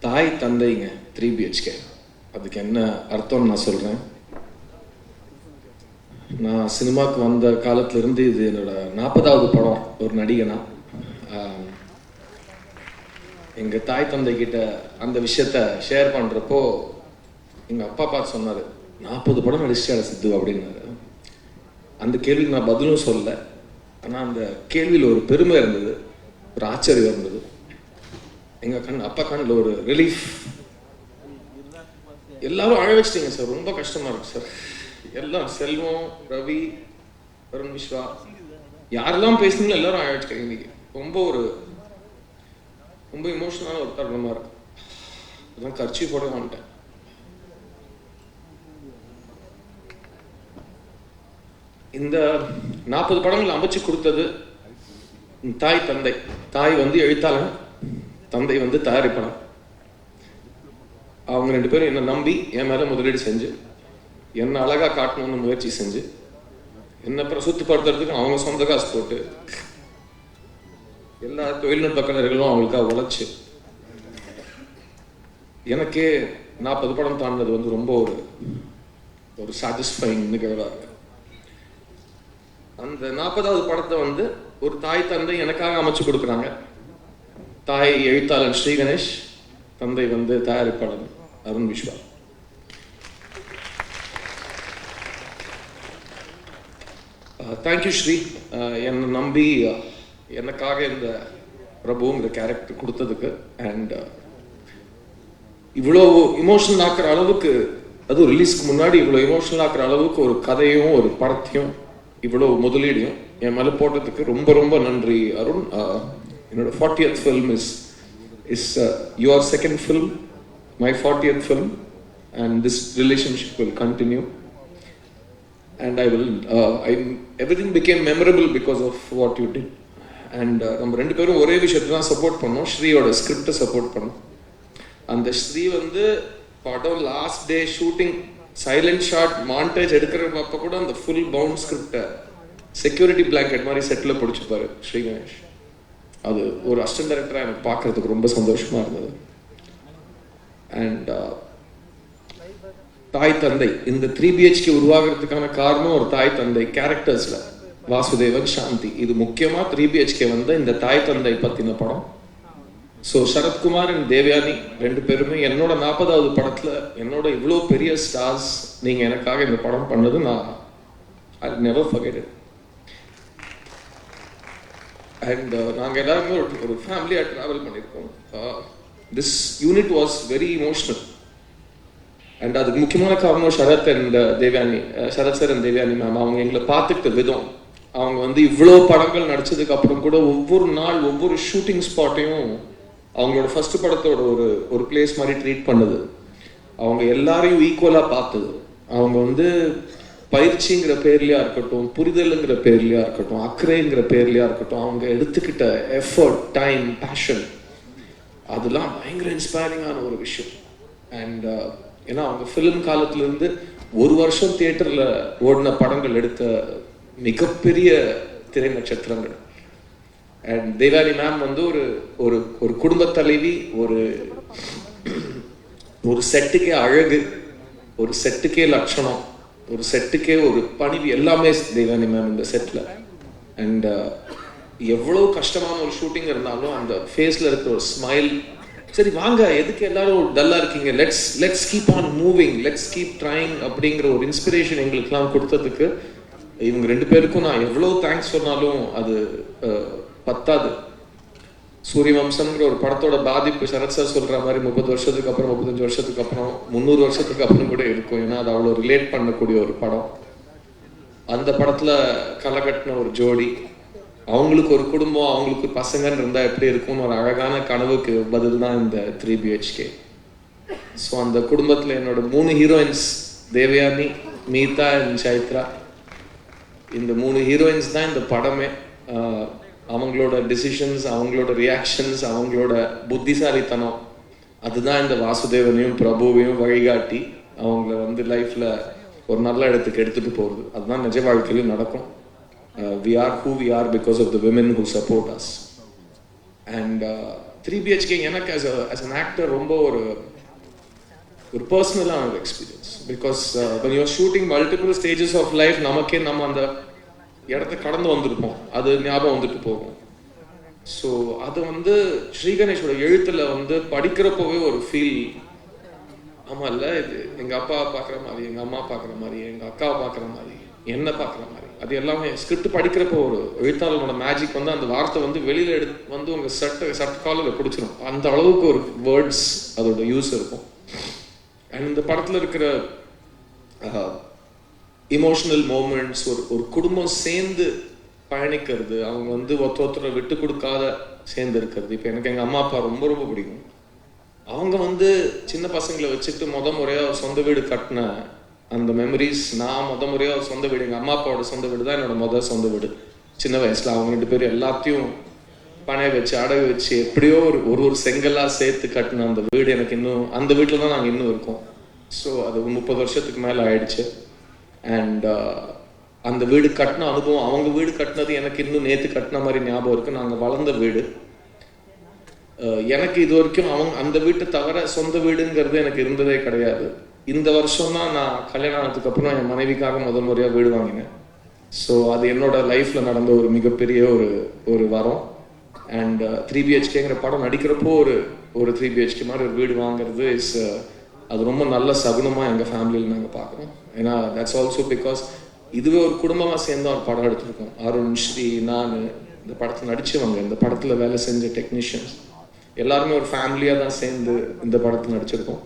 தாய் தந்தைங்க 3 BHK. அதுக்கு என்ன அர்த்தம்னு நான் சொல்கிறேன். நான் சினிமாவுக்கு வந்த காலத்திலேருந்து இது என்னோட 40வது படம் ஒரு நடிகனா. எங்கள் தாய் தந்தை கிட்ட அந்த விஷயத்த ஷேர் பண்ணுறப்போ எங்கள் அப்பா பார்த்து சொன்னார், 40 படம் நடிச்சிட்டாட சித்து அப்படின்னாரு. அந்த கேள்விக்கு நான் பதிலும் சொல்லலை. ஆனால் அந்த கேள்வியில் ஒரு பெருமை இருந்தது, ஒரு ஆச்சரியம் இருந்தது. எங்கள் அப்பா கண்ணில் ஒரு ரிலீஃப். எல்லாரும் அழ வச்சிட்டீங்க சார், ரொம்ப கஷ்டமாக இருக்கு சார். எல்லாம் செல்வம், ரவி, வருண் விஸ்வா, யாரெல்லாம் பேசுனீங்களோ எல்லாரும் அழ வச்சுக்கிறீங்க. இன்னைக்கு ரொம்ப இமோஷனலான ஒரு தருணமாக இருக்கு. அதான் கர்ச்சி போட மாட்டேன். இந்த 40 படங்கள் அமைச்சு கொடுத்தது தாய் தந்தை. தாய் எழுத்தாளன், தந்தை தயாரிப்பாளன். அவங்க 2 பேரும் என்னை நம்பி என் மேலே முதலீடு செஞ்சு என்னை அழகாக காட்டணும்னு முயற்சி செஞ்சு என்னை பிரசுத்தப்படுத்துறதுக்கு அவங்க சொந்த காசு போட்டு எல்லா தொழில்நுட்ப கலைஞர்களும் அவங்களுக்காக உழைச்சு எனக்கே 40 படம் தாண்டது ரொம்ப ஒரு சாட்டிஸ்ஃபைங் நிகழ்வாக இருக்கு. அந்த 40வது படத்தை ஒரு தாய் தந்தை எனக்காக அமைச்சு கொடுக்குறாங்க. தாய் எழுத்தாளன் ஸ்ரீ கணேஷ், தந்தை தயாரிப்பாளன் அருண் விஸ்வா. தேங்க்யூ ஸ்ரீ, என்னை நம்பி எனக்காக இந்த பிரபுங்கிற கேரக்டர் கொடுத்ததுக்கு. அண்ட் இவ்வளோ இமோஷனல் ஆக்குற அளவுக்கு, அதுவும் ரிலீஸ்க்கு முன்னாடி இவ்வளோ இமோஷனல் ஆக்குற அளவுக்கு ஒரு கதையும் ஒரு படத்தையும் இவ்வளோ முதலீடையும் என் மேலே போட்டதுக்கு ரொம்ப ரொம்ப நன்றி அருண். என்னோட 40th film is your second film, my 40th film, and this relationship will continue, and everything became memorable because of what you did. And நம்ம 2 பேரும் ஒரே விஷயத்தை தான் சப்போர்ட் பண்ணோம், ஸ்ரீயோட ஸ்கிரிப்டை சப்போர்ட் பண்ணோம். அந்த ஸ்ரீ படம் last day shooting silent shot montage எடுக்கிறப்ப கூட அந்த ஃபுல் பவுண்ட் ஸ்கிரிப்டை செக்யூரிட்டி பிளாங்கெட் மாதிரி செட்டில் பிடிச்சிப்பாரு ஸ்ரீ கணேஷ். அது ஒரு அசிஸ்டன்ட் டைரக்டராக எனக்கு பார்க்கறதுக்கு ரொம்ப சந்தோஷமா இருந்தது. அண்ட் தாய் தந்தை இந்த 3 BHK உருவாகிறதுக்கான காரணம் ஒரு தாய் தந்தை கேரக்டர்ஸ்ல வாசுதேவன், சாந்தி. இது முக்கியமா 3 BHK இந்த தாய் தந்தை பத்தின படம். ஸோ சரத்குமார் அண்ட் தேவயானி 2 பேருமே என்னோட 40வது படத்துல என்னோட இவ்வளோ பெரிய ஸ்டார்ஸ் நீங்க எனக்காக இந்த படம் பண்ணது நான் I never forget it. And நாங்கள் எல்லாருமே ஒரு ஃபேமிலியாக ட்ராவல் பண்ணியிருக்கோம். This unit was very emotional. And அதுக்கு முக்கியமான காரணம் Sarath and Devayani, Sarath sir and Devayani ma'am. அவங்க எங்களை பார்த்துக்கிட்ட விதம், அவங்க இவ்வளோ படங்கள் நடிச்சதுக்கு அப்புறம் கூட ஒவ்வொரு நாள் ஒவ்வொரு ஷூட்டிங் ஸ்பாட்டையும் அவங்களோட ஃபர்ஸ்ட் படத்தோட ஒரு பிளேஸ் மாதிரி ட்ரீட் பண்ணது. அவங்க எல்லாரையும் ஈக்குவலாக பார்த்தது. அவங்க பயிற்சிங்கிற பேர்லையா இருக்கட்டும், புரிதலுங்கிற பேர்லையா இருக்கட்டும், அக்கறைங்கிற பேர்லையா இருக்கட்டும், அவங்க எடுத்துக்கிட்ட எஃபர்ட், டைம், பேஷன், அதெல்லாம் பயங்கர இன்ஸ்பைரிங்கான ஒரு விஷயம். அண்ட் ஏன்னா அவங்க ஃபிலிம் காலத்துலேருந்து 1 வருஷம் தியேட்டரில் ஓடின படங்கள் எடுத்த மிகப்பெரிய திரை நட்சத்திரங்கள். அண்ட் தேவானி மேம் ஒரு குடும்ப தலைவி, ஒரு செட்டுக்கே அழகு, ஒரு செட்டுக்கே லட்சணம், ஒரு செட்டுக்கே ஒரு பணிவு, எல்லாமே தேவானி மேம் இந்த செட்டில். அண்ட் எவ்வளோ கஷ்டமான ஒரு ஷூட்டிங் இருந்தாலும் அந்த ஃபேஸில் இருக்கிற ஒரு ஸ்மைல், சரி வாங்க எதுக்கு எல்லாரும் டல்லாக இருக்கீங்க, let's keep on moving, let's keep trying அப்படிங்கிற ஒரு இன்ஸ்பிரேஷன் எங்களுக்கெல்லாம் கொடுத்ததுக்கு இவங்க 2 பேருக்கும் நான் எவ்வளோ தேங்க்ஸ் சொன்னாலும் அது பத்தாது. சூரியவம்சம்ங்கிற ஒரு படத்தோட பாதிப்பு சரத் சார் சொல்ற மாதிரி 30 வருஷத்துக்கு அப்புறம், 35 வருஷத்துக்கு அப்புறம், 300 வருஷத்துக்கு அப்புறம் கூட இருக்கும். ஏன்னா அது அவ்வளோ ரிலேட் பண்ணக்கூடிய ஒரு படம். அந்த படத்துல கலகட்டின ஒரு ஜோடி, அவங்களுக்கு ஒரு குடும்பம், அவங்களுக்கு பசங்கன்னு இருந்தா எப்படி இருக்கும்னு ஒரு அழகான கனவுக்கு பதில் தான் இந்த 3 BHK. ஸோ அந்த குடும்பத்துல என்னோட 3 heroines Devayani, Meetha and Chaitra, இந்த 3 ஹீரோயின்ஸ் தான் இந்த படமே. அவங்களோட டிசிஷன்ஸ், அவங்களோட ரியாக்ஷன்ஸ், அவங்களோட புத்திசாலித்தனம், அதுதான் இந்த வாசுதேவனையும் பிரபுவையும் வழிகாட்டி அவங்கள லைஃப்ல ஒரு நல்ல இடத்துக்கு எடுத்துட்டு போகிறது. அதுதான் நிஜ வாழ்க்கையிலும் நடக்கும். We are who we are because of the women who support us. And 3BHK எனக்கு as an actor ரொம்ப ஒரு பர்சனலான ஒரு experience. Because when you're shooting multiple stages of life, நமக்கே நம்ம அந்த இடத்த கடந்து வந்திருப்போம், அது ஞாபகம் வந்துட்டு போகும். ஸோ அது வந்து ஸ்ரீ கணேஷோட எழுத்துல வந்து படிக்கிறப்போவே ஒரு ஃபீல், ஆமா இல்ல இது எங்க அப்பா பார்க்குற மாதிரி, எங்க அம்மா பார்க்குற மாதிரி, எங்க அக்காவை பார்க்குற மாதிரி, என்ன பார்க்குற மாதிரி, அது எல்லாமே ஸ்கிரிப்ட் படிக்கிறப்போ ஒரு எழுத்தாளரோட மேஜிக் வந்து அந்த வார்த்தை வந்து வெளியில வந்து உங்க சட்ட காலில் பிடிச்சிடும். அந்த அளவுக்கு ஒரு வேர்ட்ஸ் அதோட யூஸ் இருக்கும். அண்ட் இந்த படத்துல இருக்கிற இமோஷனல் மூமெண்ட்ஸ், ஒரு குடும்பம் சேர்ந்து பயணிக்கிறது, அவங்க வந்து ஒருத்தரை விட்டு கொடுக்காத சேர்ந்து இருக்கிறது. இப்போ எனக்கு எங்கள் அம்மா அப்பா ரொம்ப ரொம்ப பிடிக்கும். அவங்க வந்து சின்ன பசங்களை வச்சுட்டு முறையாக சொந்த வீடு கட்டின அந்த மெமரிஸ், நான் முறையாக சொந்த வீடு, எங்கள் அம்மா அப்பாவோட சொந்த வீடு தான் என்னோட சொந்த வீடு. சின்ன வயசில் அவங்க 2 பேரும் எல்லாத்தையும் பணைய வச்சு அடகு வச்சு எப்படியோ ஒரு செங்கலாக சேர்த்து கட்டின அந்த வீடு எனக்கு இன்னும், அந்த வீட்டில் தான் நாங்கள் இன்னும் இருக்கோம். ஸோ அது 30 வருஷத்துக்கு மேலே ஆயிடுச்சு. அண்ட் அந்த வீடு கட்டின அனுபவம், அவங்க வீடு கட்டினது எனக்கு இன்னும் நேற்று கட்டின மாதிரி ஞாபகம் இருக்குது. நாங்கள் வளர்ந்த வீடு. எனக்கு இது வரைக்கும் அந்த வீட்டை தவிர சொந்த வீடுங்கிறது எனக்கு இருந்ததே கிடையாது. இந்த வருஷம் தான் நான் கல்யாணம் ஆனதுக்கு அப்புறம் என் மனைவிக்காக முறையாக வீடு வாங்கினேன். ஸோ அது என்னோட லைஃப்ல நடந்த ஒரு மிகப்பெரிய ஒரு வரம். அண்ட் 3BHKங்கிற படம் நடிக்கிறப்போ ஒரு 3BHK மாதிரி ஒரு வீடு வாங்குறது அது ரொம்ப நல்ல சகுனமாக எங்கள் ஃபேமிலியில் நாங்கள் பார்க்குறோம். ஏன்னா தட்ஸ் ஆல்சோ பிகாஸ் இதுவே ஒரு குடும்பமாக சேர்ந்து ஒரு படம் எடுத்திருக்கோம். அருண், ஸ்ரீ, நான் இந்த படத்தில் நடிச்சவங்க, இந்த படத்தில் வேலை செஞ்ச டெக்னீஷியன்ஸ் எல்லாருமே ஒரு ஃபேமிலியாக தான் சேர்ந்து இந்த படத்தில் நடிச்சிருக்கோம்.